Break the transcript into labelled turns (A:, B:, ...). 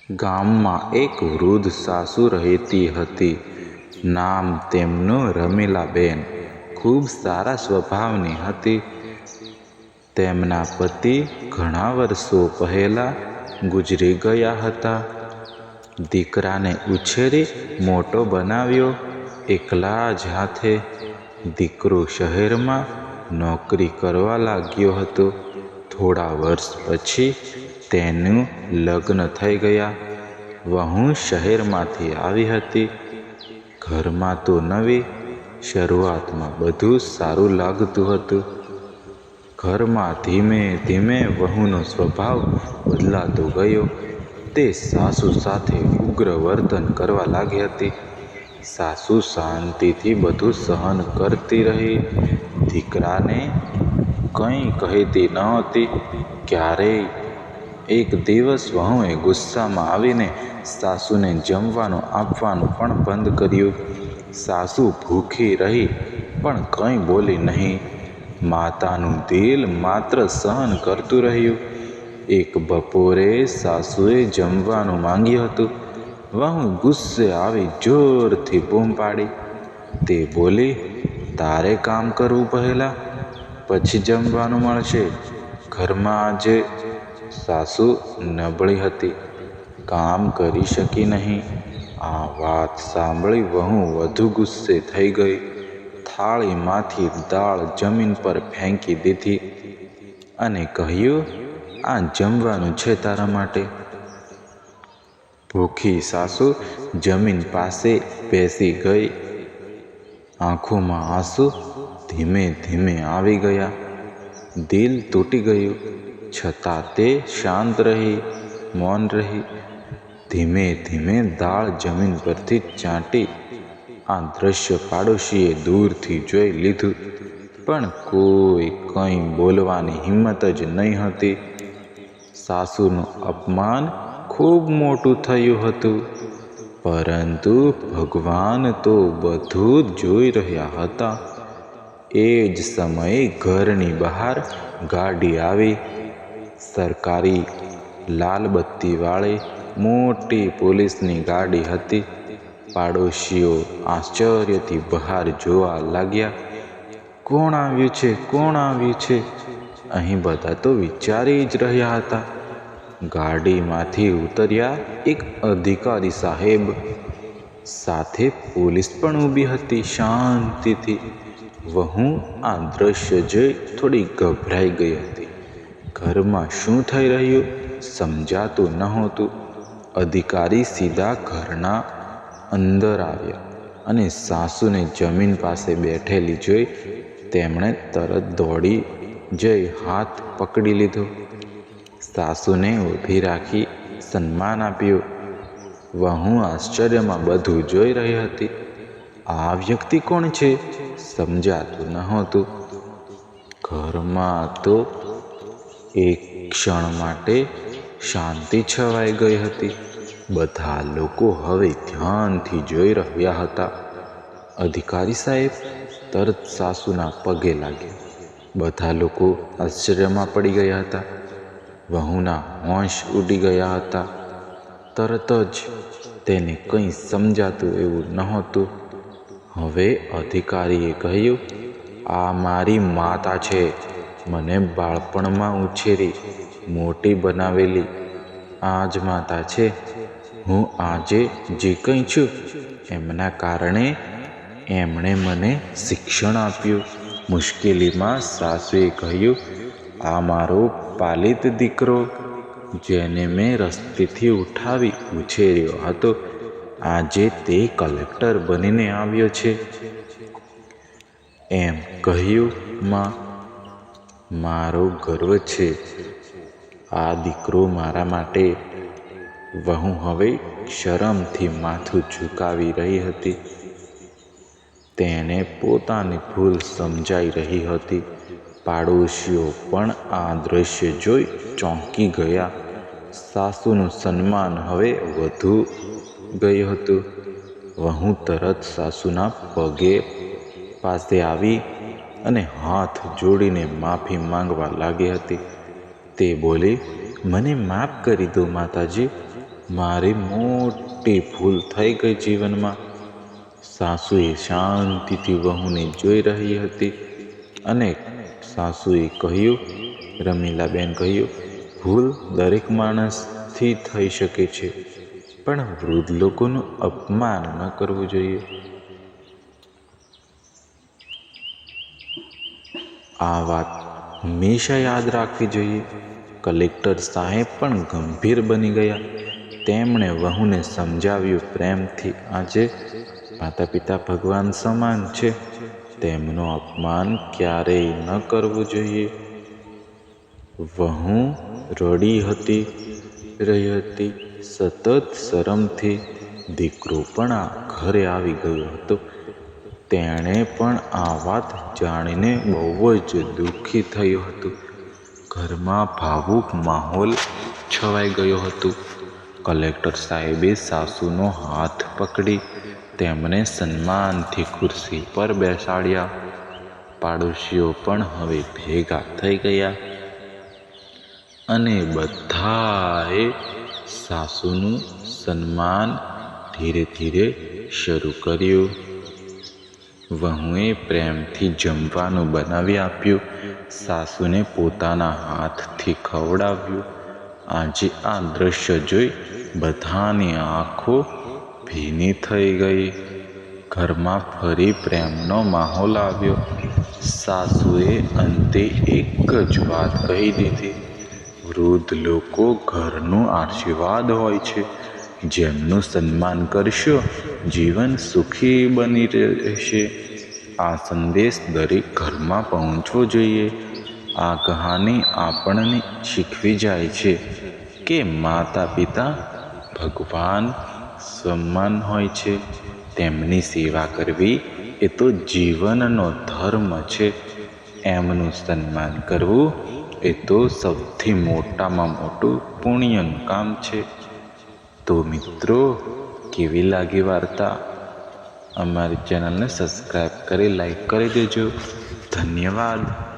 A: ગામમાં એક વૃદ્ધ સાસુ રહેતી હતી. નામ તેમનું રમીલાબેન. ખૂબ સારા સ્વભાવની હતી. તેમના પતિ ઘણા વર્ષો પહેલાં ગુજરી ગયા હતા. દીકરાને ઉછેરી મોટો બનાવ્યો એકલા જ હાથે. દીકરો શહેરમાં નોકરી કરવા લાગ્યો હતો. થોડા વર્ષ પછી તેનું લગ્ન થઈ ગયા. વહુ શહેરમાંથી આવી હતી. ઘરમાં તો નવી. શરૂઆતમાં બધું સારું લાગતું હતું. ઘરમાં ધીમે ધીમે વહુનો સ્વભાવ બદલાતો ગયો. તે સાસુ સાથે ઉગ્ર વર્તન કરવા લાગી હતી. સાસુ શાંતિથી બધું સહન કરતી રહી. દીકરાને કંઈ કહેતી નહોતી ક્યારેય. એક દિવસ વહુએ ગુસ્સામાં આવીને સાસુને જમવાનું આપવાનું પણ બંધ કર્યું. સાસુ ભૂખી રહી પણ કંઈ બોલી નહીં. માતાનું દિલ માત્ર સહન કરતું રહ્યું. એક બપોરે સાસુએ જમવાનું માંગ્યું હતું. વહુ ગુસ્સે આવી જોરથી બૂમ પાડી. તે બોલી, તારે કામ કરવું પહેલાં, પછી જમવાનું મળશે. ઘરમાં આજે સાસુ નબળી હતી, કામ કરી શકી નહીં. આ વાત સાંભળી વહુ વધુ ગુસ્સે થઈ ગઈ. થાળીમાંથી દાળ જમીન પર ફેંકી દીધી અને કહ્યું, આ જમવાનું છે તારા માટે. ભૂખી સાસુ જમીન પાસે બેસી ગઈ. આંખોમાં આંસુ ધીમે ધીમે આવી ગયા. દિલ તૂટી ગયું. છતાં તે શાંત રહી, મૌન રહી. ધીમે ધીમે દાળ જમીન પરથી ચાંટી. આ દ્રશ્ય પાડોશીએ દૂરથી જોઈ લીધું, પણ કોઈ કંઈ બોલવાની હિંમત જ નહીં હતી. સાસુનું અપમાન ખૂબ મોટું થયું હતું, પરંતુ ભગવાન તો બધું જ જોઈ રહ્યા હતા. એ જ સમયે ઘરની બહાર ગાડી આવી. સરકારી લાલબત્તીવાળી મોટી પોલીસની ગાડી હતી. પાડોશીઓ આશ્ચર્યથી બહાર જોવા લાગ્યા. કોણ આવ્યું છે? કોણ આવ્યું છે? અહીં બધા તો વિચારી જ રહ્યા હતા. ગાડીમાંથી ઉતર્યા એક અધિકારી સાહેબ. સાથે પોલીસ પણ ઊભી હતી શાંતિથી. વહુ આ દ્રશ્ય જોઈ થોડી ગભરાઈ ગઈ હતી. ઘરમાં શું થઈ રહ્યું સમજાતું નહોતું. અધિકારી સીધા ઘરના અંદર આવ્યા અને સાસુને જમીન પાસે બેઠેલી જોઈ તેમણે તરત દોડી જઈ હાથ પકડી લીધો. સાસુને ઊભી રાખી સન્માન આપ્યું. વહુ આશ્ચર્યમાં બધું જોઈ રહી હતી. આ વ્યક્તિ કોણ છે સમજાતું નહોતું. ઘરમાં તો એક ક્ષણ માટે શાંતિ છવાઈ ગઈ હતી. બધા લોકો હવે ધ્યાનથી જોઈ રહ્યા હતા. અધિકારી સાહેબ તરત સાસુના પગે લાગ્યા. બધા લોકો આશ્ચર્યમાં પડી ગયા હતા. વહુના હોશ ઉડી ગયા હતા. તરત જ તેને કંઈ સમજાતું એવું નહોતું. હવે અધિકારીએ કહ્યું, આ મારી માતા છે. મને બાળપણમાં ઉછેરી મોટી બનાવેલી આ જ માતા છે. હું આજે જે કંઈ છું એમના કારણે એમણે મને શિક્ષણ આપ્યું. મુશ્કેલીમાં સાસુએ કહ્યું, આ મારો પાલિત દીકરો, જેને મેં રસ્તેથી ઉઠાવી ઉછેર્યો હતો, આજે તે કલેક્ટર બનીને આવ્યો છે. એમ કહ્યું, માં, મારો ગર્વ છે. આ દીકરો મારા માટે. વહુ હવે શરમથી માથું ઝુકાવી રહી હતી. તેને પોતાની ભૂલ સમજાઈ રહી હતી. પાડોશીઓ પણ આ દ્રશ્ય જોઈ ચોંકી ગયા. સાસુનું સન્માન હવે વધુ ગયું હતું. વહુ તરત સાસુના પગે પાસે આવી અને હાથ જોડીને માફી માંગવા લાગી હતી. તે બોલી, મને માફ કરી દો માતાજી. મારી મોટી ભૂલ થઈ ગઈ જીવનમાં. સાસુએ શાંતિથી વહુને જોઈ રહી હતી અને સાસુએ કહ્યું, રમીલાબેન કહ્યું, ભૂલ દરેક માણસથી થઈ શકે છે, પણ વૃદ્ધ લોકોનું અપમાન ન કરવું જોઈએ. આ વાત હંમેશા યાદ રાખવી જોઈએ. કલેક્ટર સાહેબ પણ ગંભીર બની ગયા. તેમણે વહુને સમજાવ્યું પ્રેમથી, આજે માતા પિતા ભગવાન સમાન છે, તેમનું અપમાન ક્યારેય ન કરવું જોઈએ. વહુ રડી રહી હતી સતત શરમથી. દીકરો પણ ઘરે આવી ગયો હતો. તેણે પણ આ વાત જાણીને બહુ જ દુઃખી થયું હતું. ઘરમાં ભાવુક માહોલ છવાઈ ગયો હતો. કલેક્ટર સાહેબે સાસુનો હાથ પકડી તેમને સન્માનથી ખુરશી પર બેસાડ્યા. પાડોશીઓ પણ હવે ભેગા થઈ ગયા અને બધાએ સાસુનું સન્માન ધીરે ધીરે શરૂ કર્યું. વહુએ પ્રેમથી જમવાનું બનાવી આપ્યું. સાસુને પોતાના હાથથી ખવડાવ્યું. આજે આ દ્રશ્ય જોઈ બધાની આંખો ભીની થઈ ગઈ. ઘરમાં ફરી પ્રેમનો માહોલ આવ્યો. સાસુએ અંતે એક જ વાત કહી દીધી, વૃદ્ધ લોકો ઘરનું આશીર્વાદ હોય છે. જેમનું સન્માન કરશો, જીવન સુખી બની રહેશે. આ સંદેશ દરેક ઘરમાં પહોંચવો જોઈએ. આ કહાની આપણને શીખવી જાય છે કે માતા પિતા ભગવાન સમાન હોય છે. તેમની સેવા કરવી એ તો જીવનનો ધર્મ છે. એમનું સન્માન કરવું એ તો સૌથી મોટામાં મોટું પુણ્યનું કામ છે. તો મિત્રો, કેવી લાગી વાર્તા? અમારી ચેનલને સબસ્ક્રાઈબ કરી લાઈક કરી દેજો. ધન્યવાદ.